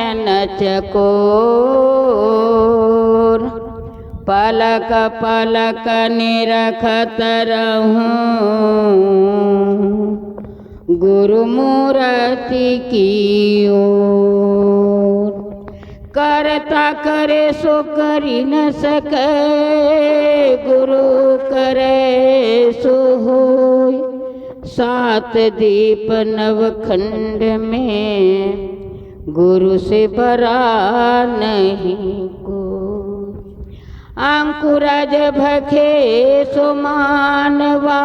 नयन चकोर, पलक पलक निरखत रहूं गुरु मूर्ति की ओर। करता करे सो करी न सके, गुरु करे सो होय। सात दीप नवखंड में गुरु से बड़ा नहीं को। अंकुरज भखे सो मानवा,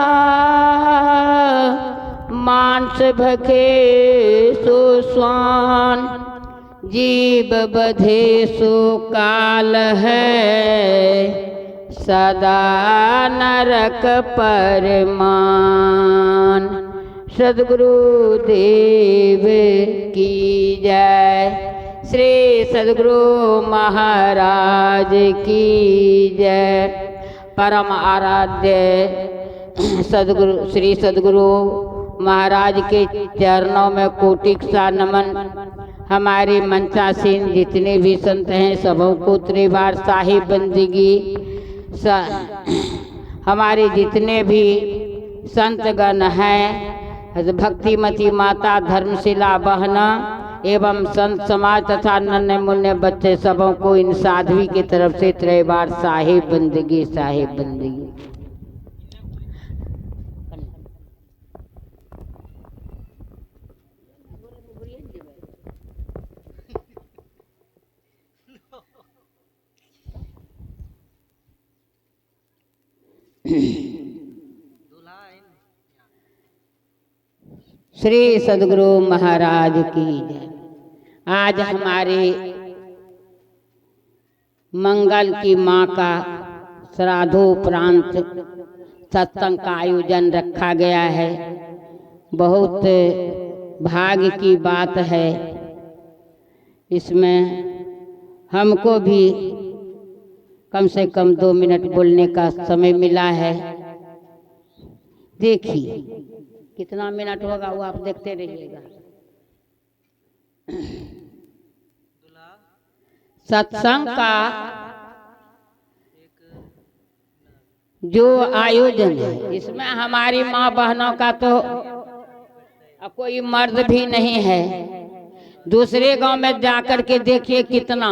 मांस भखे सो स्वान। जीव बधे सो काल है, सदा नरक परमान। सद्गुरु देव की जय, श्री सद्गुरु महाराज की जय। परम आराध्य सद्गुरु श्री सद्गुरु महाराज के चरणों में कोटि सा नमन। हमारे मंचासीन जितने भी संत हैं सबों को त्रिवार साहिब बंदगी। हमारे जितने भी संतगण हैं, भक्तिमती माता, धर्मशिला बहना एवं संत समाज तथा नन्हे मुन्ने बच्चे सबों को इन साध्वी की तरफ से त्रिवार साहिब बंदगी, साहिब बंदगी। श्री सद्गुरु महाराज की जय। आज हमारे मंगल की माँ का श्राद्धोपरांत सत्संग का आयोजन रखा गया है। बहुत भाग्य की बात है। इसमें हमको भी कम से कम 2 मिनट बोलने का समय मिला है। देखिए कितना मिनट होगा वो आप देखते रहिएगा। सत्संग का जो आयोजन है इसमें हमारी माँ बहनों का तो कोई मर्द भी नहीं है। दूसरे गांव में जाकर के देखिए कितना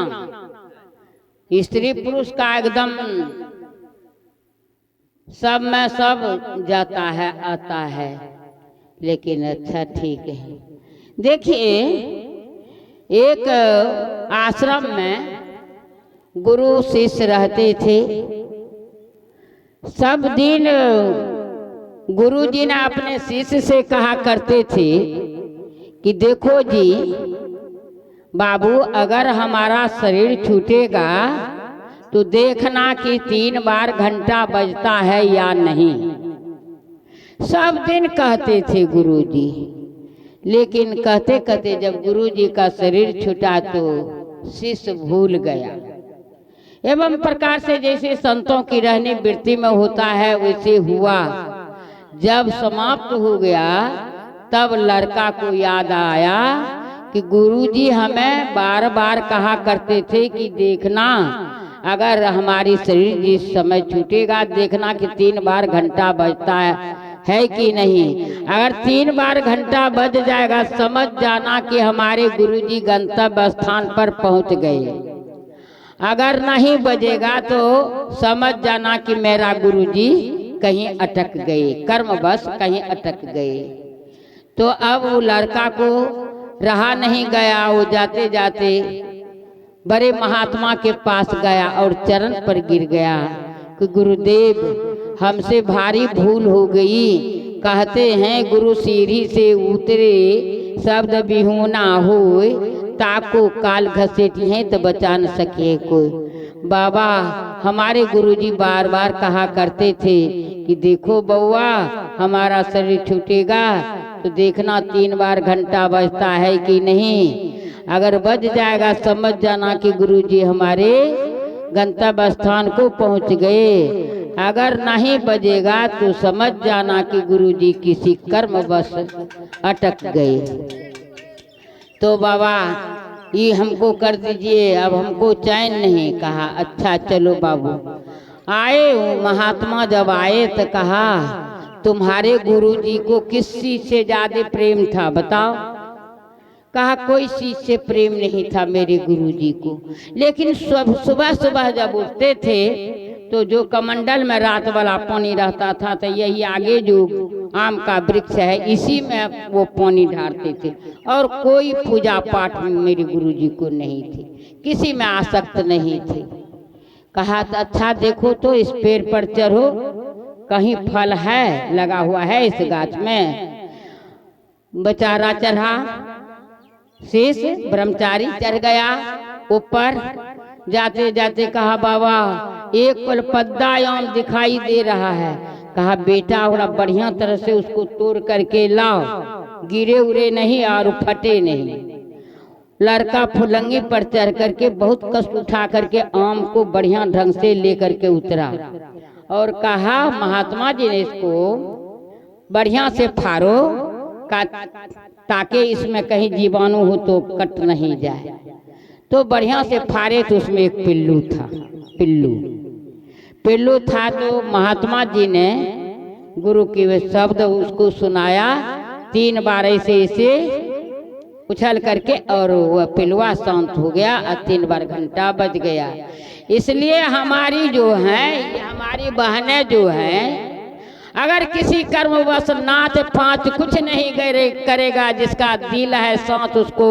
स्त्री पुरुष का एकदम सब में सब जाता है आता है। लेकिन अच्छा ठीक है। देखिए एक आश्रम में गुरु शिष्य रहते थे। सब दिन गुरु जी ने अपने शिष्य से कहा करते थे कि देखो जी बाबू, अगर हमारा शरीर छूटेगा तो देखना कि 3 बार घंटा बजता है या नहीं। सब दिन कहते थे गुरुजी। लेकिन कहते कहते जब गुरुजी का शरीर छूटा तो शिष्य भूल गया। एवं प्रकार से जैसे संतों की रहनी वृत्ति में होता है वैसे हुआ। जब समाप्त हो गया तब लड़का को याद आया कि गुरुजी हमें बार बार कहा करते थे कि देखना अगर हमारी शरीर जिस समय छूटेगा देखना कि 3 बार घंटा बजता है कि नहीं। अगर 3 बार घंटा बज जाएगा समझ जाना कि हमारे गुरुजी गंतव्य स्थान पर पहुंच गए। अगर नहीं बजेगा तो समझ जाना कि मेरा गुरुजी कहीं अटक गए, कर्मवश कहीं अटक गए। तो अब वो लड़का को रहा नहीं गया। वो जाते जाते बड़े महात्मा के पास गया और चरण पर गिर गया कि गुरुदेव हमसे भारी भूल हो गई। कहते हैं गुरु सीढ़ी से उतरे शब्द बिहुना होए, ताको काल घसेटी है तो बचा न सके कोई। बाबा हमारे गुरुजी बार बार कहा करते थे कि देखो बउआ हमारा शरीर छूटेगा तो देखना 3 बार घंटा बजता है कि नहीं। अगर बज जाएगा समझ जाना कि गुरुजी हमारे गंतव्य स्थान को पहुंच गए। अगर नहीं बजेगा तो समझ जाना कि गुरुजी किसी कर्मवश अटक गए। तो बाबा ये हमको कर दीजिए, अब हमको चैन नहीं। कहा अच्छा चलो बाबू। आए वो महात्मा जब आए तो कहा तुम्हारे गुरुजी को किस चीज से ज्यादा प्रेम था बताओ। कहा कोई चीज से प्रेम नहीं था मेरे गुरुजी को, लेकिन सुबह सुबह जब उठते थे तो जो कमंडल में रात वाला पानी रहता था तो यही आगे जो आम का वृक्ष है इसी में वो पानी ढारते थे, और कोई पूजा पाठ में मेरे गुरुजी को नहीं थी, किसी में आसक्त नहीं थे। कहा तो अच्छा देखो तो इस पेड़ पर चढ़ो, कहीं फल है लगा हुआ है इस गाछ में। बेचारा चढ़ा, शेष ब्रह्मचारी चढ़ गया ऊपर। जाते जाते कहा बाबा एक पल पद्दा आम दिखाई दे रहा है। कहा बेटा बड़ा बढ़िया तरह से उसको तोड़ करके लाओ, गिरे उरे नहीं और फटे नहीं। लड़का फुलंगी पर चढ़ करके बहुत कष्ट उठा करके आम को बढ़िया ढंग से लेकर के उतरा और कहा महात्मा जी ने इसको बढ़िया से फाड़ो ताकि इसमें कहीं जीवाणु हो तो कट नहीं जाए। तो बढ़िया से फाड़े तो उसमें एक पिल्लू था। पिल्लू था तो महात्मा जी ने गुरु के वे शब्द उसको सुनाया, 3 बार ऐसे उछल करके और वह पिलुआ शांत हो गया और 3 बार घंटा बज गया। इसलिए हमारी जो है, हमारी बहनें जो हैं, अगर किसी कर्मवश नाच पाँच कुछ नहीं करेगा, जिसका दिल है साथ उसको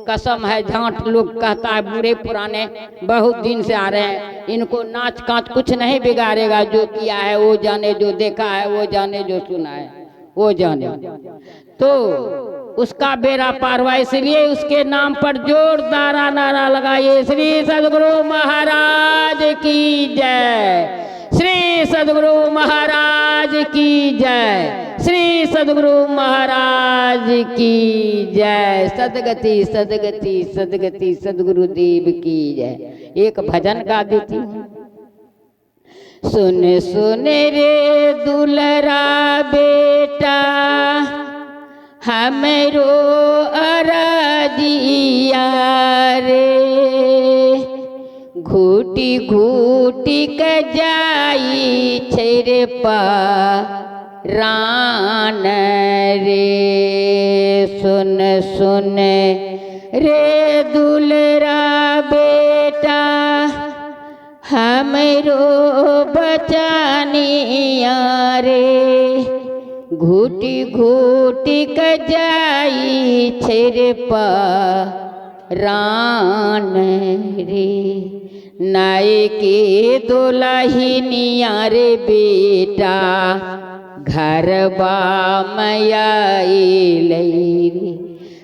कसम है झांट लोग कहता है बूढ़े पुराने बहुत दिन से आ रहे हैं, इनको नाच कांच कुछ नहीं बिगाड़ेगा। जो किया है वो जाने, जो देखा है वो जाने, जो सुना है वो जाने। तो उसका बेड़ा पार हुआ। इसलिए उसके नाम पर जोरदार नारा लगाइए, श्री सद्गुरु महाराज की जय, श्री सद्गुरु महाराज की जय, श्री सद्गुरु महाराज की जय। सदगति सदगति सदगति सद्गुरुदेव की जय। एक भजन गा देती हूँ। सुन सुन रे दुलरा बेटा हमरो अरजिया रे, घूटी घूटी क जाई छेरे रान रे। सुन सुन रे दुलरा बेटा हमरो बचानिया रे, घूटी घूटी क जाई छेरे रान रे। नाई के दुल्हनिया रे बेटा घरबा मैया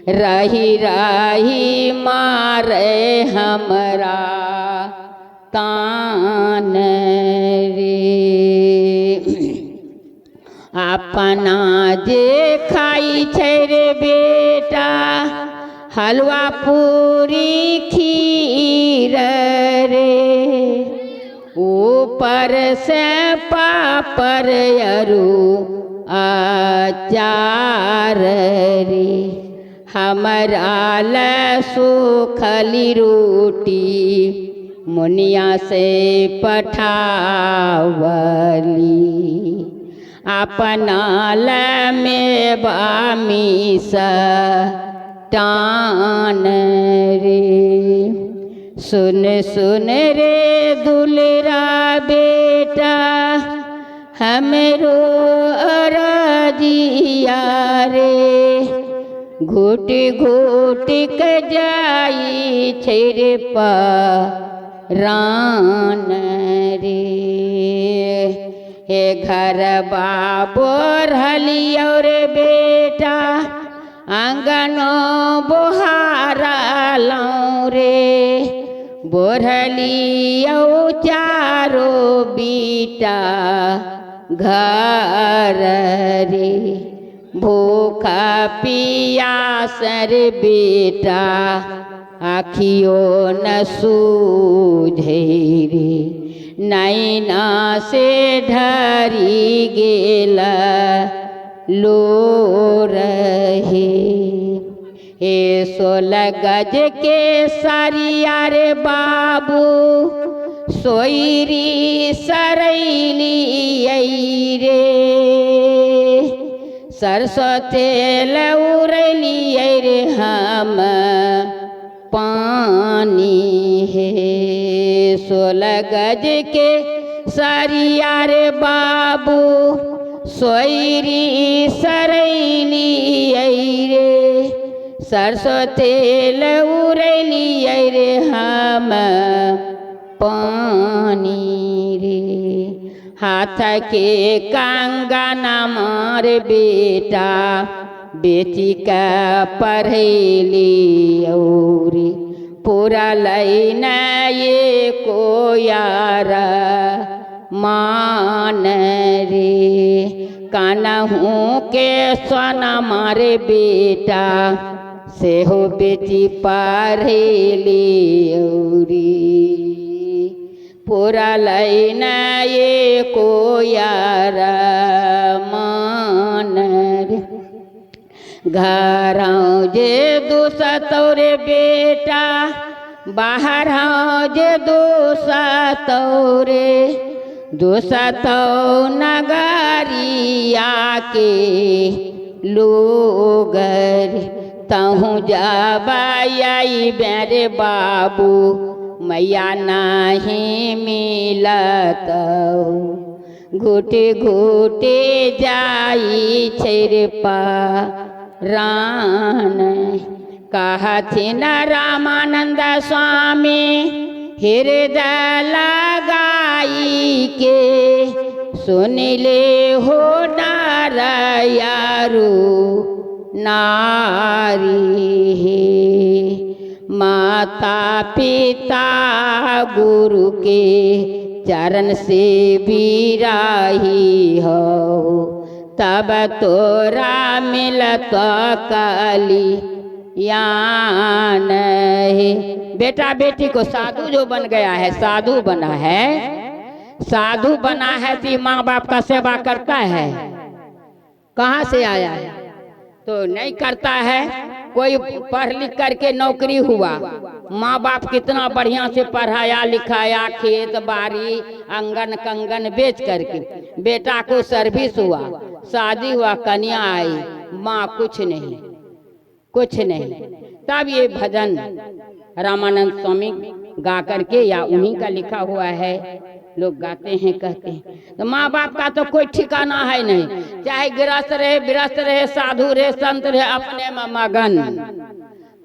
रही रही मारे हमरा तान रे। अपना जे खाई छै रे बेटा हलवा पूरी खीर रे, ऊपर से पापड़ अरु अचार रे। हमरा ल सूखली रोटी मुनिया से पठावली, अपना ल मेवा मीस टान रे। सुन सुन रे दुलरा बेटा हमरो अरजिया रे, घूट घूट क जाई छेरे रान रे। हे घर बाबर हलियो रे बेटा आंगनो बोहारा लाऊं रे, बोरलियो चारो बीटा घर रे। भूखा पियास रे बेटा आखियों न सूझे रे, नैना से ढरी गेला लो रहे। हे 16 गज के सरिया रे बाबू सोईरी सरैली आई रे सरसों तेल उड़ैली आई रे हम पानी है 16 गज के सरिया रे बाबू सोईरी सरैली आई रे सरसों तेल उड़ैली आई रे हम पानी रे हाथ के कंगन मार बेटा बेटी का पढ़ैली और पूरा लैन ये को यार मान रे कानहू के सोना मारे बेटा से हो बेटी पढ़ैली औरी पूरा लैन ये को यार मान रे घर जे दूसरा तोरे बेटा बाहर जे दूसरा तोरे दूसरा तो नगरिया के लोगर तहूँ जाबाई बेरे बाबू मैया नहीं मिलत घुटे घुटे जाई छेरे रान कहथिन रामानंद स्वामी हृदय लगाई के सुन ले हो नारायरू नारी माता पिता गुरु के चरण से बिराही हो तब तोरा मिलत कली यान है बेटा बेटी को साधु जो बन गया है साधु बना है साधु बना है कि माँ बाप का सेवा करता है कहाँ से आया है तो नहीं करता है कोई पढ़ लिख करके नौकरी हुआ माँ बाप कितना बढ़िया से पढ़ाया लिखाया खेत बाड़ी आंगन कंगन बेच करके बेटा को सर्विस हुआ शादी हुआ कन्या आई माँ कुछ नहीं तब ये भजन रामानंद स्वामी गा करके या उन्हीं का लिखा हुआ है लोग गाते हैं कहते हैं तो माँ बाप का तो कोई ठिकाना है नहीं चाहे गृहस्थ रहे साधु रहे संत रहे अपने में मगन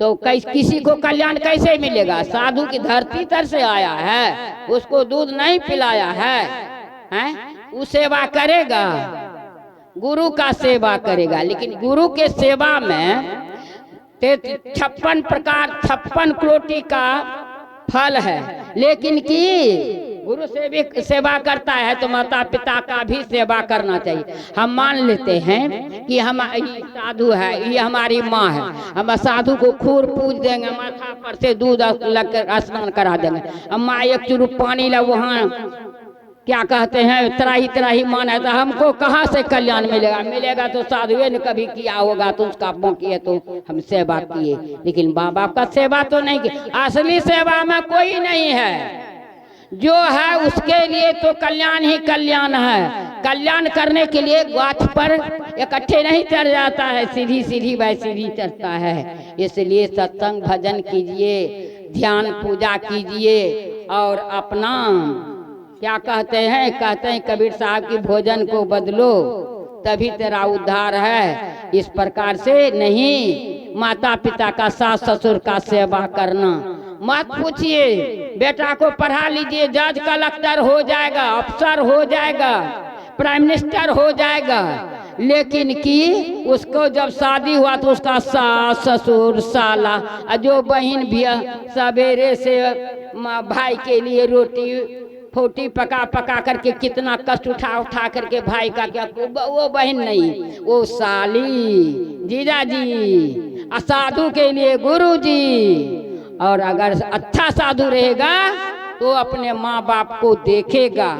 तो किसी को कल्याण कैसे मिलेगा साधु की धरती तर से आया है उसको दूध नहीं पिलाया है वो सेवा करेगा गुरु का सेवा करेगा लेकिन गुरु के सेवा में 56 प्रकार 56 कोटि का फल है लेकिन कि गुरु से भी सेवा करता है तो माता पिता का भी सेवा करना चाहिए हम मान लेते हैं कि हम साधु है ये हमारी माँ है हम साधु को खूर पूज देंगे माथा पर से दूध लगकर स्नान करा देंगे हम माँ एक चुरुप पानी ला वहाँ क्या कहते हैं त्राही मान है तो हमको कहाँ से कल्याण मिलेगा तो साधुए ने कभी किया होगा तो उसका किए तो हम सेवा किए लेकिन माँ बाप का सेवा तो नहीं किया असली सेवा में कोई नहीं है जो है उसके लिए तो कल्याण ही कल्याण है कल्याण करने के लिए गाछ पर इकट्ठे नहीं चढ़ जाता है सीधी सीधी सीढ़ी चढ़ता है इसलिए सत्संग भजन कीजिए ध्यान पूजा कीजिए और अपना क्या कहते हैं कबीर साहब की भोजन को बदलो तभी तेरा उद्धार है इस प्रकार से नहीं माता पिता का सास ससुर का सेवा करना मत पूछिए बेटा को पढ़ा लीजिए जज कलेक्टर हो जाएगा अफसर हो जाएगा प्राइम मिनिस्टर हो जाएगा लेकिन कि उसको जब शादी हुआ तो उसका सास ससुर साला जो बहन भी सवेरे से भाई के लिए रोटी फोटी पका करके कितना कष्ट उठा करके भाई का क्या वो बहन नहीं वो साली जीजा जी साधु के लिए गुरु जी और अगर अच्छा साधु रहेगा तो अपने माँ बाप को देखेगा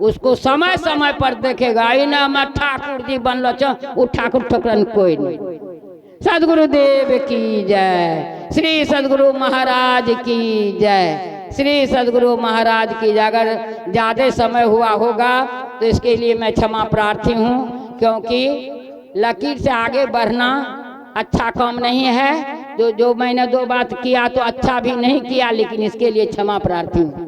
उसको समय समय पर देखेगा ना मैं ठाकुर जी बनलो वो ठाकुर ठोकरन कोई नहीं सदगुरुदेव की जय। श्री सदगुरु महाराज की जय। श्री सदगुरु महाराज की जय। अगर ज़्यादा समय हुआ होगा तो इसके लिए मैं क्षमा प्रार्थी हूँ, क्योंकि लकीर से आगे बढ़ना अच्छा काम नहीं है। जो मैंने दो बात किया तो अच्छा भी नहीं किया, लेकिन इसके लिए क्षमा प्रार्थी हूँ।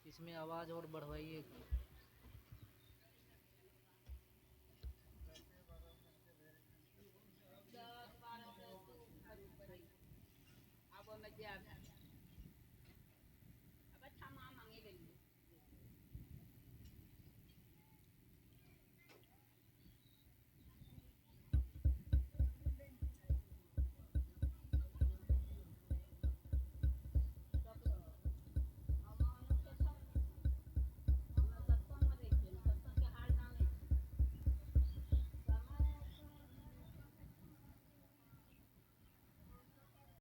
इसमें आवाज और बढ़वाइए।